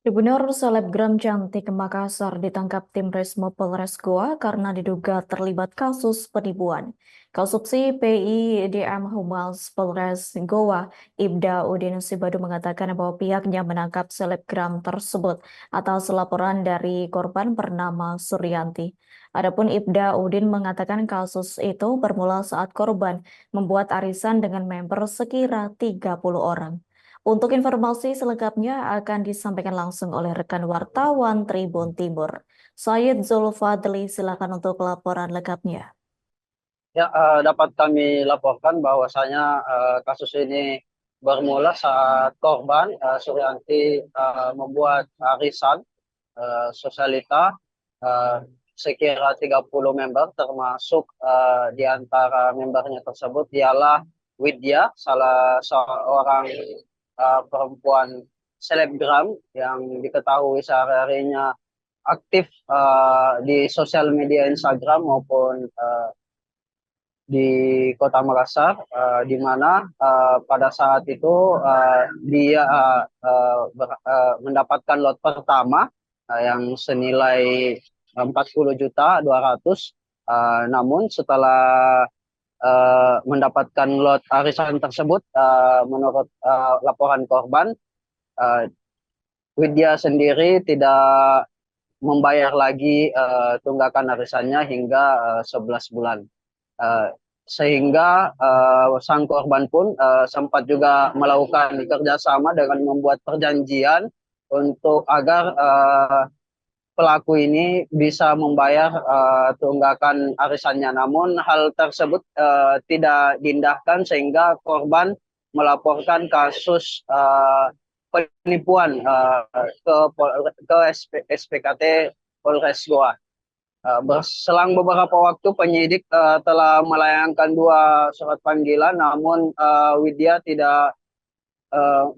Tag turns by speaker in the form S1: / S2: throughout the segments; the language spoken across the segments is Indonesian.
S1: Gubernur selebgram cantik Makassar ditangkap tim Resmo Polres Goa karena diduga terlibat kasus penipuan. Kasubsi PIDM Humas Polres Goa, Ibda Udin Sibadu mengatakan bahwa pihaknya menangkap selebgram tersebut atas laporan dari korban bernama Suryanti. Adapun Ibda Udin mengatakan kasus itu bermula saat korban membuat arisan dengan member sekira 30 orang. Untuk informasi selengkapnya akan disampaikan langsung oleh rekan wartawan Tribun Timur. Said Zulfadli, silakan untuk laporan lengkapnya.
S2: Ya, dapat kami laporkan bahwasanya kasus ini bermula saat korban Suryanti membuat arisan sosialita eh, sekira 30 member, termasuk di antara membernya tersebut ialah Widya, salah seorang perempuan selebgram yang diketahui sehari-harinya aktif di sosial media Instagram maupun di Kota Makassar, di mana pada saat itu dia mendapatkan lot pertama yang senilai 40.200.000. Namun setelah mendapatkan lot arisan tersebut, menurut laporan korban, uh, Widya sendiri tidak membayar lagi tunggakan arisannya hingga 11 bulan. Uh, Sehingga sang korban pun sempat juga melakukan kerjasama dengan membuat perjanjian untuk agar pelaku ini bisa membayar tunggakan arisannya. Namun hal tersebut tidak diindahkan sehingga korban melaporkan kasus penipuan ke SPKT Polres Goa. Berselang beberapa waktu penyidik telah melayangkan 2 surat panggilan, namun Widya tidak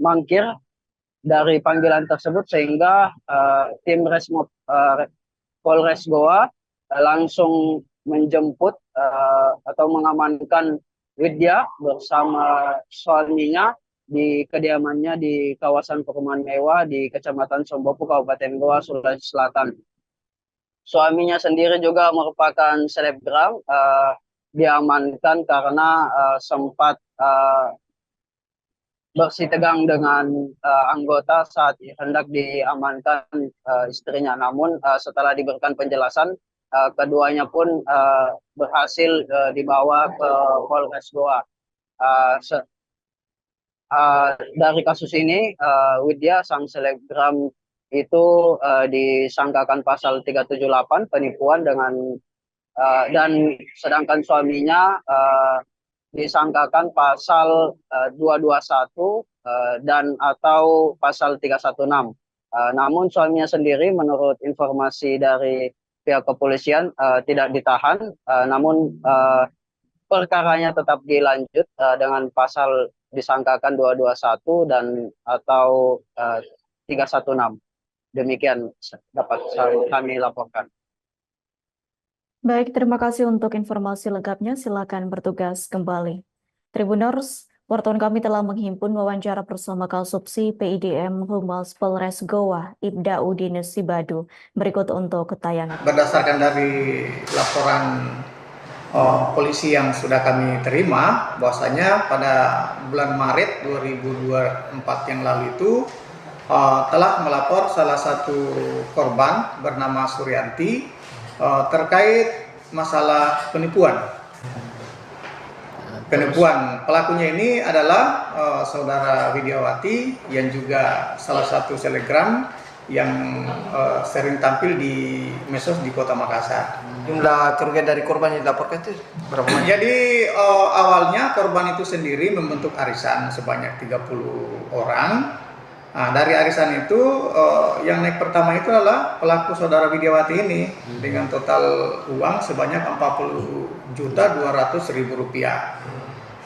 S2: mangkir dari panggilan tersebut sehingga tim Resmo Polres Goa langsung menjemput atau mengamankan Widya bersama suaminya di kediamannya di kawasan perumahan mewah di Kecamatan Sombopu, Kabupaten Goa, Sulawesi Selatan. Suaminya sendiri juga merupakan selebgram, diamankan karena sempat bersitegang dengan anggota saat hendak diamankan istrinya. Namun setelah diberikan penjelasan, keduanya pun berhasil dibawa ke Polres Goa. Uh, dari kasus ini, Widya, sang selebgram itu disangkakan pasal 378 penipuan dan sedangkan suaminya disangkakan pasal 221 dan atau pasal 316. Namun suaminya sendiri menurut informasi dari pihak kepolisian tidak ditahan, namun perkaranya tetap dilanjut dengan pasal disangkakan 221 dan atau 316. Demikian dapat kami laporkan.
S1: Baik, terima kasih untuk informasi lengkapnya. Silakan bertugas kembali. Tribuners, wartawan kami telah menghimpun wawancara bersama Kasubsi PIDM Humas Polres Goa, Ibda Udin Sibadu. Berikut untuk tayangan.
S3: Berdasarkan dari laporan polisi yang sudah kami terima, bahwasanya pada bulan Maret 2024 yang lalu itu telah melapor salah satu korban bernama Suryanti terkait masalah penipuan. Pelakunya ini adalah saudara Widyawati yang juga salah satu selebgram yang sering tampil di medsos di Kota Makassar.
S4: Jumlah kerugian dari korban yang dilaporkan itu berapa banyak?
S3: Jadi awalnya korban itu sendiri membentuk arisan sebanyak 30 orang. Nah, dari arisan itu yang naik pertama itu adalah pelaku saudara Widyawati ini dengan total uang sebanyak 40.200.000 rupiah.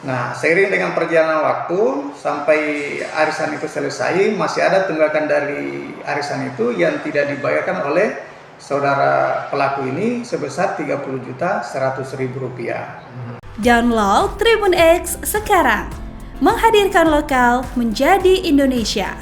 S3: Nah, seiring dengan perjalanan waktu sampai arisan itu selesai, masih ada tunggakan dari arisan itu yang tidak dibayarkan oleh saudara pelaku ini sebesar 30.100.000 rupiah.
S5: Download Tribun X sekarang, menghadirkan lokal menjadi Indonesia.